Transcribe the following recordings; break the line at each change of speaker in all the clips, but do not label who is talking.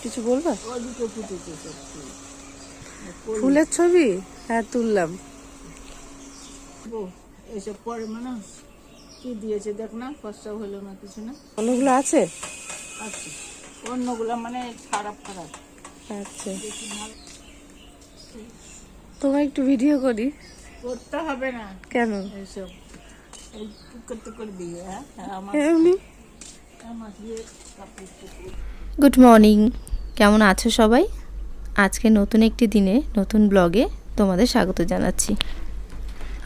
কিছু বলবা?
ওদিকে ফুটেছে সব ফুল।
ফুলের ছবি? হ্যাঁ, তুললাম।
এসব পরে মানে কি দিয়েছে দেখ না, ফসা হলো না কিছু না।
অন্যগুলো আছে?
আচ্ছা, অন্যগুলো মানে খারাপ খারাপ।
আচ্ছা,
বেশি ভালো
তোমার একটু ভিডিও করি।
করতে হবে না
কেন?
এইসব, এই করতে করে দিয়ে আমার
এমনি।
আমার দিয়ে কাপড় চোপড়।
গুড মর্নিং, কেমন আছো সবাই? আজকে নতুন একটি দিনে নতুন ব্লগে তোমাদের স্বাগত জানাচ্ছি।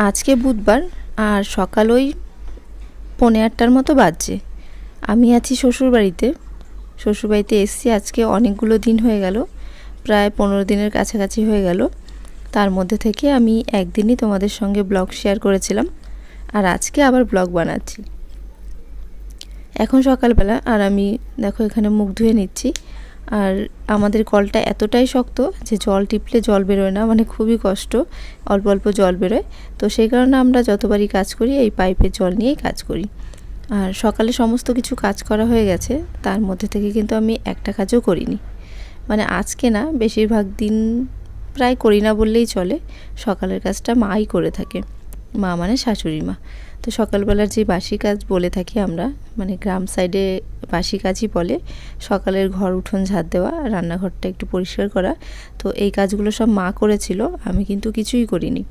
আজকে বুধবার আর সকাল ওই 8:45 মতো বাজছে। আমি আছি শ্বশুরবাড়িতে। শ্বশুরবাড়িতে এসেছি আজকে অনেকগুলো দিন হয়ে গেল, প্রায় 15 দিনের কাছাকাছি হয়ে গেল। তার মধ্যে থেকে আমি একদিনই তোমাদের সঙ্গে ব্লগ শেয়ার করেছিলাম, আর আজকে আবার ব্লগ বানাচ্ছি। এখন সকালবেলা, আর আমি দেখো এখানে মুখ ধুয়ে নিচ্ছি। আর আমাদের কলটা এতটাই শক্ত যে জল টিপলে জল বেরোয় না, মানে খুবই কষ্ট, অল্প অল্প জল বেরোয়। তো সেই কারণে আমরা যতবারই কাজ করি এই পাইপের জল নিয়েই কাজ করি। আর সকালে সমস্ত কিছু কাজ করা হয়ে গেছে, তার মধ্যে থেকে কিন্তু আমি একটা কাজও করিনি। মানে আজকে না, বেশিরভাগ দিন প্রায় করি না বললেই চলে। সকালের কাজটা মাই করে থাকে, মা মানে শাশুড়ি মা। তো সকালবেলার যে বাসি কাজ বলে থাকি আমরা, মানে গ্রাম সাইডে বাসি কাজই বলে, সকালের ঘর উঠোন ঝাড় দেওয়া, রান্নাঘরটা একটু পরিষ্কার করা। তো এই কাজগুলো সব মা করেছিল, আমি কিন্তু কিছুই করিনি।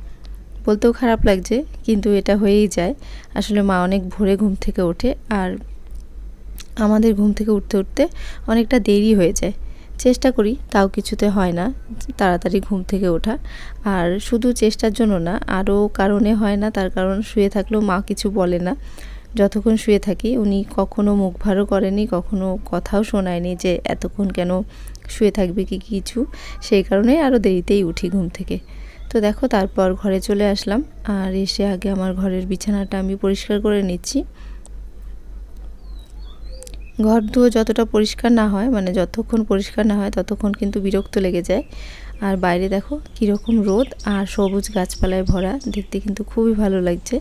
বলতেও খারাপ লাগছে, কিন্তু এটা হয়েই যায়। আসলে মা অনেক ভোরে ঘুম থেকে ওঠে, আর আমাদের ঘুম থেকে উঠতে উঠতে অনেকটা দেরি হয়ে যায়। চেষ্টা করি, তাও কিছুতে হয় না তাড়াতাড়ি ঘুম থেকে ওঠা। আর শুধু চেষ্টার জন্য না, আরও কারণে হয় না। তার কারণ শুয়ে থাকলেও মা কিছু বলে না। যতক্ষণ শুয়ে থাকি উনি কখনো মুখ ভারও করেনি, কখনো কথাও শোনায়নি যে এতক্ষণ কেন শুয়ে থাকবে কি কিছু। সেই কারণেই আরও দেরিতেই উঠি ঘুম থেকে। তো দেখো, তারপর ঘরে চলে আসলাম, আর এসে আগে আমার ঘরের বিছানাটা আমি পরিষ্কার করে নিচ্ছি। ঘর ধুয়ে যতটা পরিষ্কার না হয়, মানে যতক্ষণ পরিষ্কার না হয় ততক্ষণ কিন্তু বিরক্ত লেগে যায়। আর বাইরে দেখো কীরকম রোদ আর সবুজ গাছপালায় ভরা, দেখতে কিন্তু খুবই ভালো লাগছে।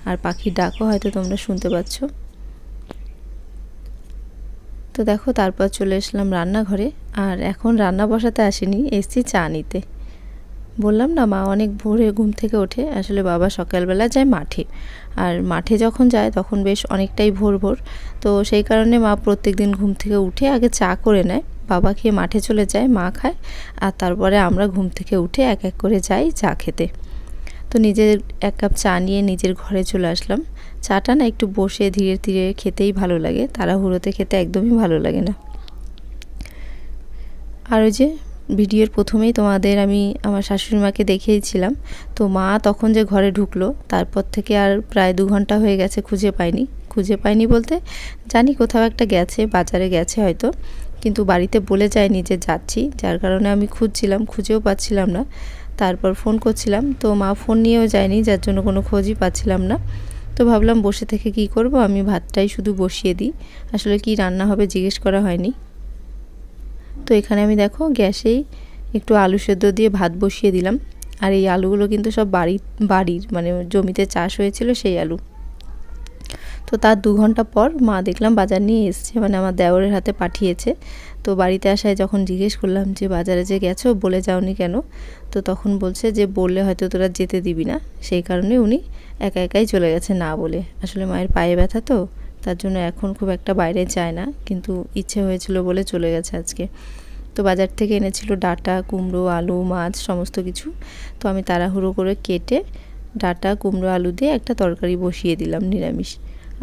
আর পাখির ডাকও হয়তো তোমরা শুনতে পাচ্ছ। তো দেখো, তারপর চলে আসলাম রান্নাঘরে। আর এখন রান্না বসাতে আসিনি, এসেছি চা নিতে। বললাম না, মা অনেক ভোরে ঘুম থেকে ওঠে। আসলে বাবা সকালবেলা যায় মাঠে, আর মাঠে যখন যায় তখন বেশ অনেকটাই ভোর ভোর। তো সেই কারণে মা প্রত্যেক দিন ঘুম থেকে উঠে আগে চা করে নেয়, বাবা খেয়ে মাঠে চলে যায়, মা খায়, আর তারপরে আমরা ঘুম থেকে উঠে এক এক করে যাই চা খেতে। তো নিজের এক কাপ চা নিয়ে নিজের ঘরে চলে আসলাম। চাটা না একটু বসে ধীরে ধীরে খেতেই ভালো লাগে, তাড়াহুড়োতে খেতে একদমই ভালো লাগে না। আর ওই যে ভিডিওর প্রথমেই তোমাদের আমি আমার শাশুড়ি মাকে দেখিয়েছিলাম। তো মা তখন যে ঘরে ঢুকলো, তারপর থেকে আর প্রায় 2 ঘন্টা হয়ে গেছে খুঁজে পাইনি বলতে, জানি কোথাও একটা গেছে, বাজারে গেছে হয়তো, কিন্তু বাড়িতে বলে যায়নি যে যাচ্ছি। যার কারণে আমি খুঁজছিলাম, খুঁজেও পাচ্ছিলাম না। তারপর ফোন করছিলাম, তো মা ফোন নিয়েও যায়নি, যার জন্য কোনো খোঁজই পাচ্ছিলাম না। তো ভাবলাম বসে থেকে কি করব, আমি ভাতটাই শুধু বসিয়ে দিই। আসলে কি রান্না হবে জিজ্ঞেস করা হয়নি। তো এখানে আমি দেখো গ্যাসেই একটু আলু সেদ্ধ দিয়ে ভাত বসিয়ে দিলাম। আর এই আলুগুলো কিন্তু সব বাড়ির মানে জমিতে চাষ হয়েছিল সেই আলু। তো তার 2 ঘন্টা পর মা দেখলাম বাজার নিয়ে এসছে, মানে আমার দেওরের হাতে পাঠিয়েছে। তো বাড়িতে আসায় যখন জিজ্ঞেস করলাম যে বাজারে যে গেছো বলে যাওনি কেন, তো তখন বলছে যে বললে হয়তো তোরা যেতে দিবি না, সেই কারণে উনি একা একাই চলে গেছে না বলে। আসলে মায়ের পায়ে ব্যথা, তো তার জন্য এখন খুব একটা বাইরে যায় না, কিন্তু ইচ্ছে হয়েছিল বলে চলে গেছে আজকে। তো বাজার থেকে এনেছিল ডাঁটা, কুমড়ো, আলু, মাছ সমস্ত কিছু। তো আমি তাড়াহুড়ো করে কেটে ডাঁটা, কুমড়ো, আলু দিয়ে একটা তরকারি বসিয়ে দিলাম নিরামিষ।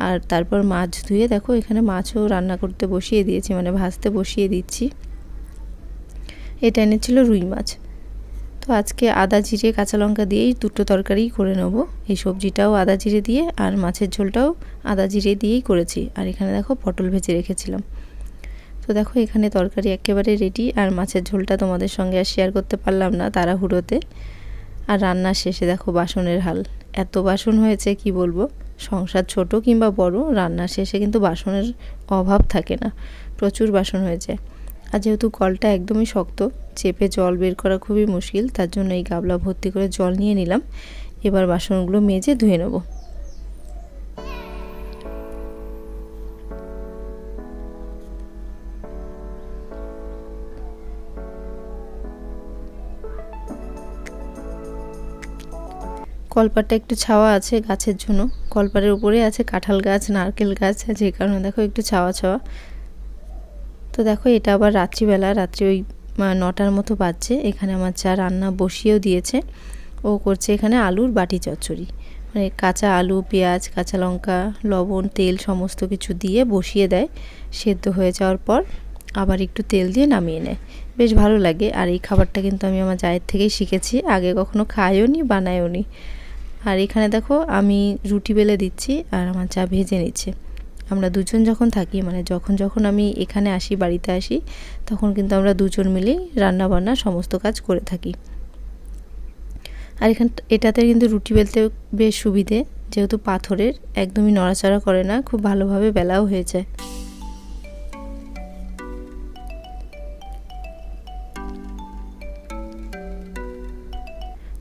আর তারপর মাছ ধুয়ে দেখো এখানে মাছও রান্না করতে বসিয়ে দিয়েছি, মানে ভাজতে বসিয়ে দিচ্ছি। এটা এনেছিল রুই মাছ। তো আজকে আদা জিরে কাঁচা লঙ্কা দিয়েই দুটো তরকারিই করে নেব। এই সবজিটাও আদা জিরে দিয়ে, আর মাছের ঝোলটাও আদা জিরে দিয়েই করেছি। আর এখানে দেখো পটল ভেজে রেখেছিলাম। তো দেখো এখানে তরকারি একেবারে রেডি, আর মাছের ঝোলটা তোমাদের সঙ্গে আর শেয়ার করতে পারলাম না তাড়াহুড়োতে। আর রান্নার শেষে দেখো বাসনের হাল, এত বাসন হয়েছে কি বলবো। সংসার ছোট কিংবা বড়, রান্নার শেষে কিন্তু বাসনের অভাব থাকে না, প্রচুর বাসন হয়েছে। আর যেহেতু কলটা একদমই শক্ত, চেপে জল বের করা খুবই মুশকিল, তার জন্য এই গামলা ভর্তি করে জল নিয়ে নিলাম। এবার বাসনগুলো মেজে ধুয়ে নেব। কলপারটা একটু ছাওয়া আছে গাছের জন্য, কলপারের উপরে আছে কাঁঠাল গাছ, নারকেল গাছ, যে কারণে দেখো একটু ছাওয়া ছাওয়া। তো দেখো এটা আবার রাত্রিবেলা, রাত্রি ওই 9টার মতো বাজছে। এখানে আমার চা রান্না বসিয়েও দিয়েছে, ও করছে এখানে আলুর বাটি চচ্চড়ি, মানে কাঁচা আলু, পেঁয়াজ, কাঁচা লঙ্কা, লবণ, তেল সমস্ত কিছু দিয়ে বসিয়ে দেয়। সেদ্ধ হয়ে যাওয়ার পর আবার একটু তেল দিয়ে নামিয়ে নেয়, বেশ ভালো লাগে। আর এই খাবারটা কিন্তু আমি আমার জায়ের থেকেই শিখেছি, আগে কখনো খাইও নি, বানাইও নি। আর এখানে দেখো আমি রুটি বেলে দিচ্ছি আর আমার চা ভেজে নিচ্ছে। আমরা দুজন যখন থাকি, মানে যখন আমি এখানে আসি, বাড়িতে আসি, তখন কিন্তু আমরা দুজন মিলেই রান্না বান্না সমস্ত কাজ করে থাকি। আর এটাতে কিন্তু রুটি বেলতে বেশ সুবিধে, যেহেতু পাথরের, একদমই নড়াচড়া করে না, খুব ভালোভাবে বেলাও হয়ে যায়।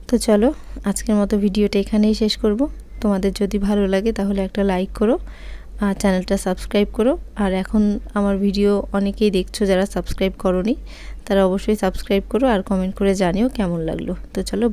তো চলো আজকের মতো ভিডিওটা এখানেই শেষ করব। তোমাদের যদি ভালো লাগে তাহলে একটা লাইক করো আর চ্যানেলটা সাবস্ক্রাইব করো। আর এখন আমার ভিডিও অনেকেই দেখছো যারা সাবস্ক্রাইব করোনি, তারা অবশ্যই সাবস্ক্রাইব করো আর কমেন্ট করে জানিও কেমন লাগলো। তো চলো বাই।